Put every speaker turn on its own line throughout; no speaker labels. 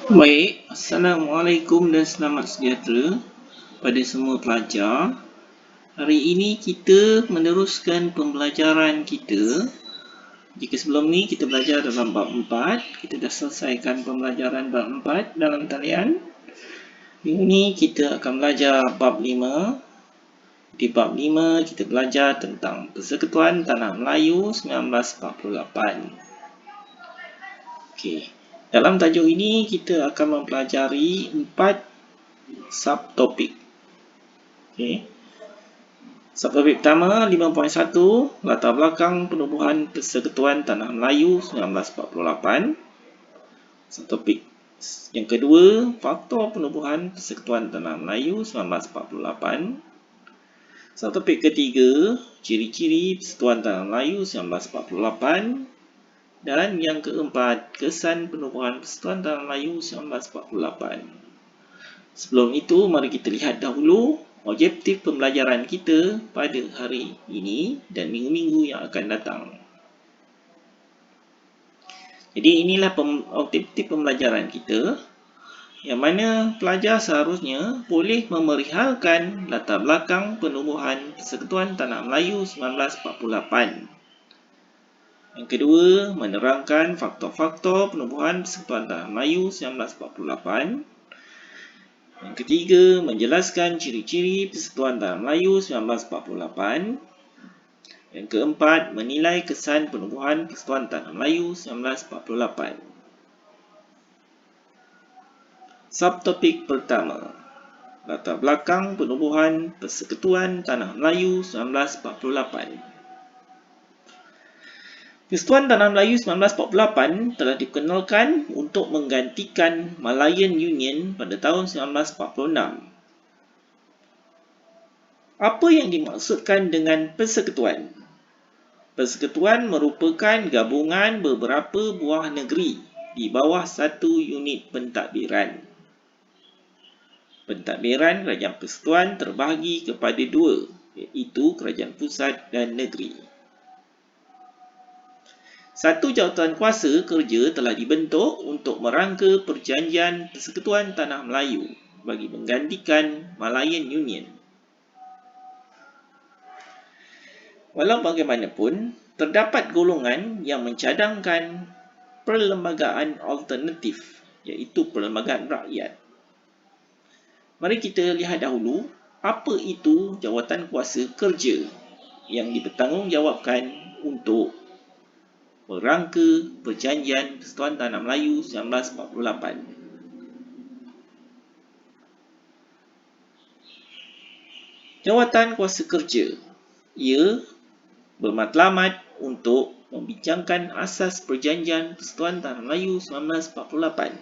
Baik, Assalamualaikum dan selamat sejahtera pada semua pelajar. Hari ini kita meneruskan pembelajaran kita. Jika sebelum ni kita belajar dalam bab 4, kita dah selesaikan pembelajaran bab 4 dalam talian. Minggu ni kita akan belajar bab 5. Di bab 5 kita belajar tentang Persekutuan Tanah Melayu 1948. Okey. Dalam tajuk ini kita akan mempelajari 4 subtopik. Okey. Subtopik pertama 5.1 latar belakang penubuhan Persekutuan Tanah Melayu 1948. Subtopik yang kedua, faktor penubuhan Persekutuan Tanah Melayu 1948. Subtopik ketiga, ciri-ciri Persekutuan Tanah Melayu 1948. Dan yang keempat, kesan penubuhan Persekutuan Tanah Melayu 1948. Sebelum itu, mari kita lihat dahulu objektif pembelajaran kita pada hari ini dan minggu-minggu yang akan datang. Jadi inilah objektif pembelajaran kita, yang mana pelajar seharusnya boleh memerihalkan latar belakang penubuhan Persekutuan Tanah Melayu 1948. Yang kedua, menerangkan faktor-faktor penubuhan Persekutuan Tanah Melayu 1948. Yang ketiga, menjelaskan ciri-ciri Persekutuan Tanah Melayu 1948. Yang keempat, menilai kesan penubuhan Persekutuan Tanah Melayu 1948. Subtopik pertama, latar belakang penubuhan Persekutuan Tanah Melayu 1948. Persekutuan Tanah Melayu 1948 telah dikenalkan untuk menggantikan Malayan Union pada tahun 1946. Apa yang dimaksudkan dengan persekutuan? Persekutuan merupakan gabungan beberapa buah negeri di bawah satu unit pentadbiran. Pentadbiran Kerajaan Persekutuan terbahagi kepada dua, iaitu Kerajaan Pusat dan Negeri. Satu jawatan kuasa kerja telah dibentuk untuk merangka Perjanjian Persekutuan Tanah Melayu bagi menggantikan Malayan Union. Walau bagaimanapun, terdapat golongan yang mencadangkan perlembagaan alternatif, iaitu perlembagaan rakyat. Mari kita lihat dahulu apa itu jawatan kuasa kerja yang dipertanggungjawabkan untuk merangka Perjanjian Persekutuan Tanah Melayu 1948. Jawatan kuasa kerja, ia bermatlamat untuk membincangkan asas Perjanjian Persekutuan Tanah Melayu 1948.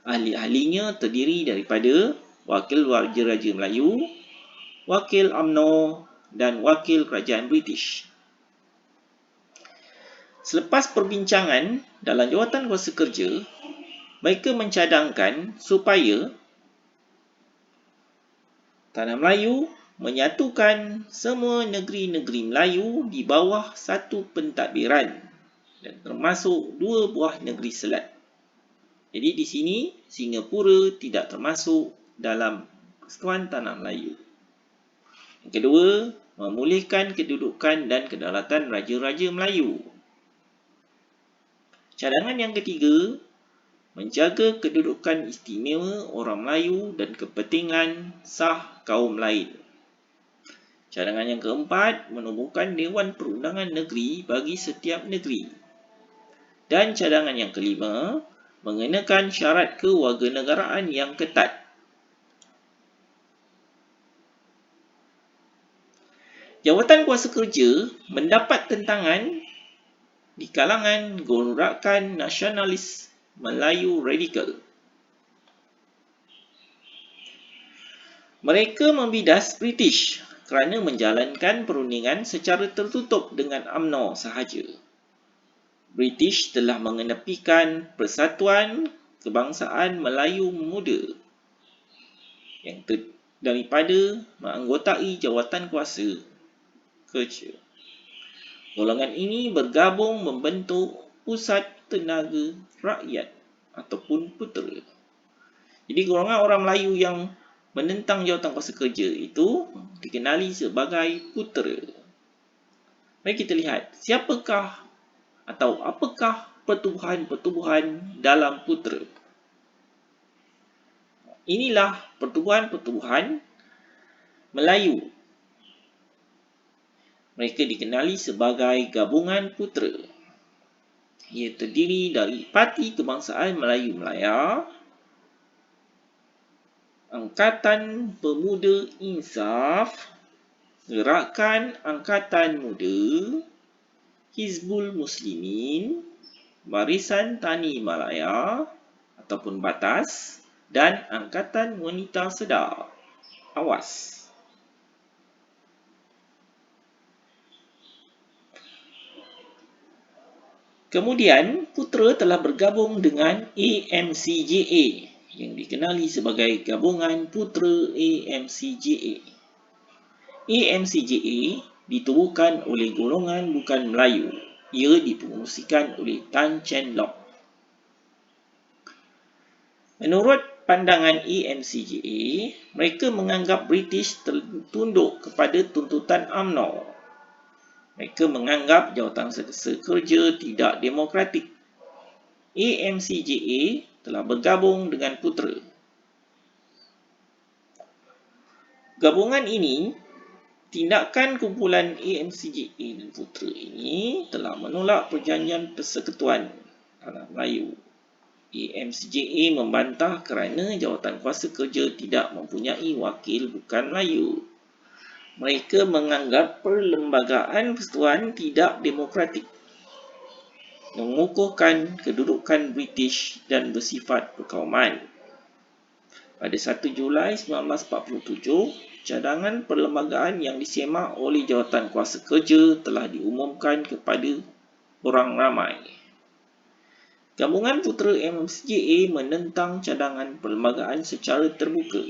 Ahli-ahlinya terdiri daripada Wakil Raja Melayu, Wakil UMNO dan Wakil Kerajaan British. Selepas perbincangan dalam jawatan kuasa kerja, mereka mencadangkan supaya Tanah Melayu menyatukan semua negeri-negeri Melayu di bawah satu pentadbiran dan termasuk dua buah negeri selat. Jadi di sini Singapura tidak termasuk dalam Persekutuan Tanah Melayu. Yang kedua, memulihkan kedudukan dan kedaulatan Raja-Raja Melayu. Cadangan yang ketiga, menjaga kedudukan istimewa orang Melayu dan kepentingan sah kaum lain. Cadangan yang keempat, menubuhkan Dewan Perundangan Negeri bagi setiap negeri. Dan cadangan yang kelima, mengenakan syarat kewarganegaraan yang ketat. Jawatan kuasa kerja mendapat tentangan di kalangan gerakan nasionalis Melayu radikal. Mereka membidas British kerana menjalankan perundingan secara tertutup dengan UMNO sahaja. British telah mengenepikan Persatuan Kebangsaan Melayu Muda yang daripada menganggotai jawatan kuasa kerja. Golongan ini bergabung membentuk Pusat Tenaga Rakyat ataupun putera. Jadi golongan orang Melayu yang menentang jawatan kuasa kerja itu dikenali sebagai putera. Mari kita lihat siapakah atau apakah pertubuhan-pertubuhan dalam putera. Inilah pertubuhan-pertubuhan Melayu. Mereka dikenali sebagai gabungan putera. Ia terdiri dari Parti Kebangsaan Melayu Melaya, Angkatan Pemuda Insaf, Gerakan Angkatan Muda, Hizbul Muslimin, Barisan Tani Malaya ataupun Batas, dan Angkatan Wanita Sedar, Awas. Kemudian, putera telah bergabung dengan AMCJA yang dikenali sebagai Gabungan Putera AMCJA. AMCJA ditubuhkan oleh golongan bukan Melayu. Ia dipromosikan oleh Tan Cheng Lock. Menurut pandangan AMCJA, mereka menganggap British tertunduk kepada tuntutan UMNO. Mereka menganggap jawatan kerja tidak demokratik. AMCJA telah bergabung dengan putera. Gabungan ini, tindakan kumpulan AMCJA dan putera ini telah menolak perjanjian persekutuan tanah Melayu. AMCJA membantah kerana jawatan kuasa kerja tidak mempunyai wakil bukan Melayu. Mereka menganggap perlembagaan persekutuan tidak demokratik, mengukuhkan kedudukan British dan bersifat perkauman. Pada 1 Julai 1947, cadangan perlembagaan yang disemak oleh jawatan kuasa kerja telah diumumkan kepada orang ramai. Gabungan putera AMCJA menentang cadangan perlembagaan secara terbuka.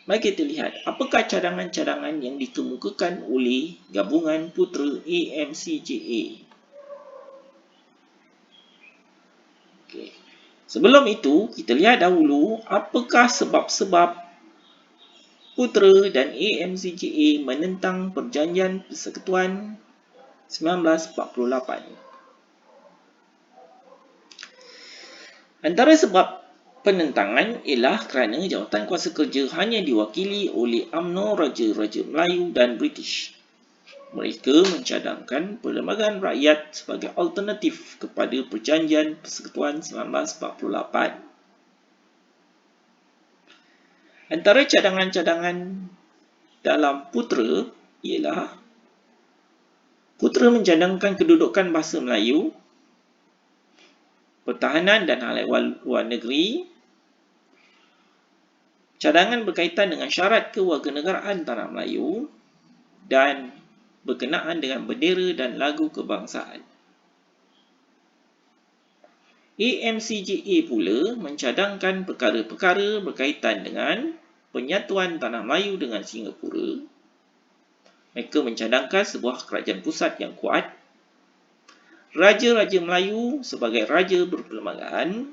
Mari kita lihat apakah cadangan-cadangan yang dikemukakan oleh gabungan putera AMCJA. Okay. Sebelum itu, kita lihat dahulu apakah sebab-sebab putera dan AMCJA menentang Perjanjian Persekutuan 1948. Antara sebab penentangan ialah kerana jawatan kuasa kerja hanya diwakili oleh UMNO, Raja-Raja Melayu dan British. Mereka mencadangkan Perlembagaan Rakyat sebagai alternatif kepada Perjanjian Persekutuan 1948. Antara cadangan-cadangan dalam putera ialah putera mencadangkan kedudukan bahasa Melayu, pertahanan dan hal luar negeri, cadangan berkaitan dengan syarat kewarganegaraan tanah Melayu, dan berkenaan dengan bendera dan lagu kebangsaan. AMCJA pula mencadangkan perkara-perkara berkaitan dengan penyatuan tanah Melayu dengan Singapura. Mereka mencadangkan sebuah kerajaan pusat yang kuat, Raja-Raja Melayu sebagai raja berperlembagaan,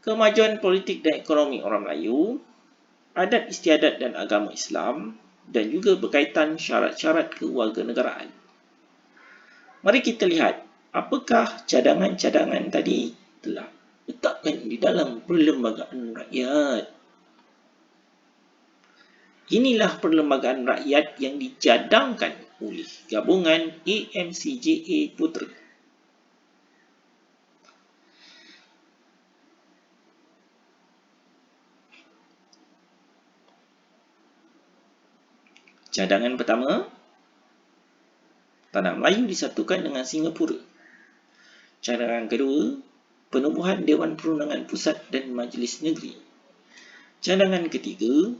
kemajuan politik dan ekonomi orang Melayu, adat istiadat dan agama Islam, dan juga berkaitan syarat-syarat kewarganegaraan. Mari kita lihat apakah cadangan-cadangan tadi telah letakkan di dalam Perlembagaan Rakyat. Inilah Perlembagaan Rakyat yang dicadangkan oleh gabungan AMCJA Putera. Cadangan pertama, tanah Melayu disatukan dengan Singapura. Cadangan kedua, penubuhan Dewan Perundangan Pusat dan Majlis Negeri. Cadangan ketiga,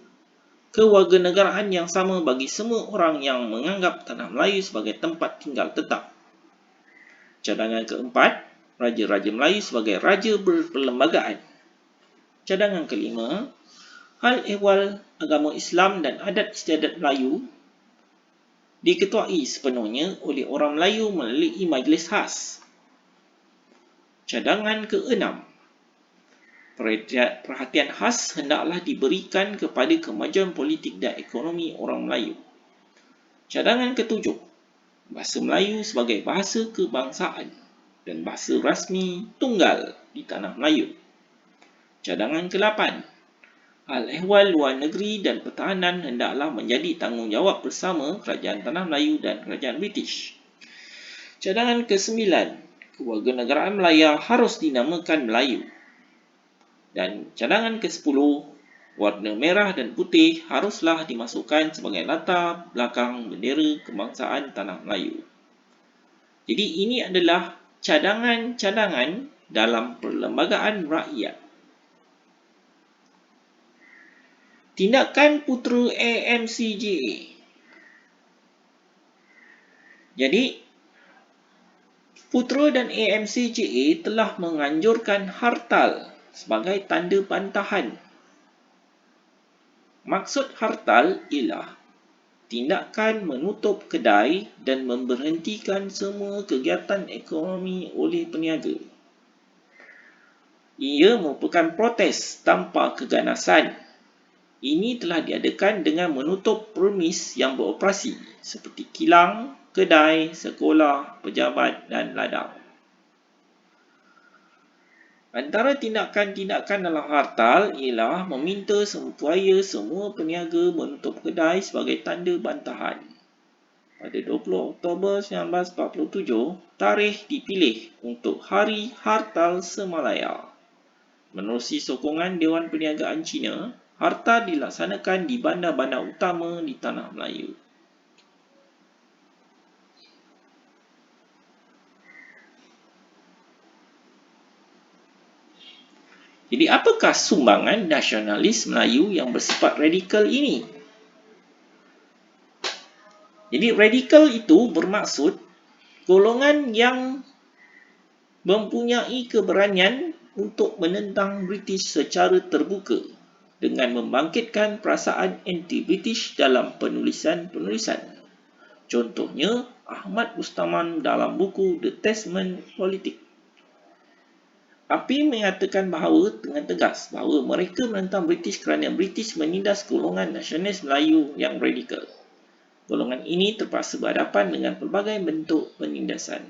kewarganegaraan yang sama bagi semua orang yang menganggap tanah Melayu sebagai tempat tinggal tetap. Cadangan keempat, Raja-Raja Melayu sebagai raja berperlembagaan. Cadangan kelima, hal ehwal agama Islam dan adat istiadat Melayu diketuai sepenuhnya oleh orang Melayu melalui majlis khas. Cadangan keenam, Perhatian khas hendaklah diberikan kepada kemajuan politik dan ekonomi orang Melayu. Cadangan ketujuh, bahasa Melayu sebagai bahasa kebangsaan dan bahasa rasmi tunggal di tanah Melayu. Cadangan ke-8, hal-ehwal luar negeri dan pertahanan hendaklah menjadi tanggungjawab bersama Kerajaan Tanah Melayu dan Kerajaan British. Cadangan ke-9, kewarganegaraan Melaya harus dinamakan Melayu. Dan cadangan ke-10, warna merah dan putih haruslah dimasukkan sebagai latar belakang bendera kebangsaan Tanah Melayu. Jadi ini adalah cadangan-cadangan dalam perlembagaan rakyat. Tindakan putera AMCGA. Jadi, putera dan AMCGA telah menganjurkan hartal sebagai tanda bantahan. Maksud hartal ialah tindakan menutup kedai dan memberhentikan semua kegiatan ekonomi oleh peniaga. Ia merupakan protes tanpa keganasan. Ini telah diadakan dengan menutup premis yang beroperasi seperti kilang, kedai, sekolah, pejabat dan ladang. Antara tindakan-tindakan dalam hartal ialah meminta supaya semua peniaga menutup kedai sebagai tanda bantahan. Pada 20 Oktober 1947, tarikh dipilih untuk Hari Hartal Semalaya. Menerusi sokongan Dewan Perniagaan Cina, hartal dilaksanakan di bandar-bandar utama di Tanah Melayu. Jadi apakah sumbangan nasionalis Melayu yang bersifat radikal ini? Jadi radikal itu bermaksud golongan yang mempunyai keberanian untuk menentang British secara terbuka dengan membangkitkan perasaan anti-British dalam penulisan-penulisan. Contohnya Ahmad Bustaman dalam buku The Testament Politik. Api mengatakan dengan tegas bahawa mereka menentang British kerana British menindas golongan nasionalis Melayu yang radikal. Golongan ini terpaksa berhadapan dengan pelbagai bentuk penindasan.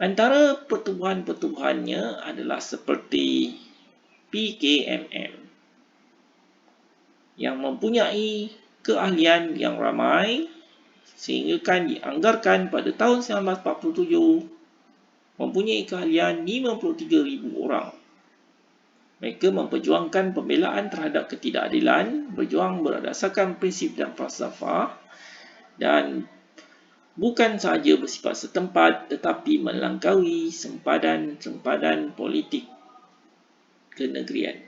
Antara pertubuhan-pertubuhannya adalah seperti PKMM yang mempunyai keahlian yang ramai sehingga dianggarkan pada tahun 1947 mempunyai keahlian 53,000 orang. Mereka memperjuangkan pembelaan terhadap ketidakadilan, berjuang berdasarkan prinsip dan falsafah dan bukan sahaja bersifat setempat tetapi melangkaui sempadan-sempadan politik kenegerian.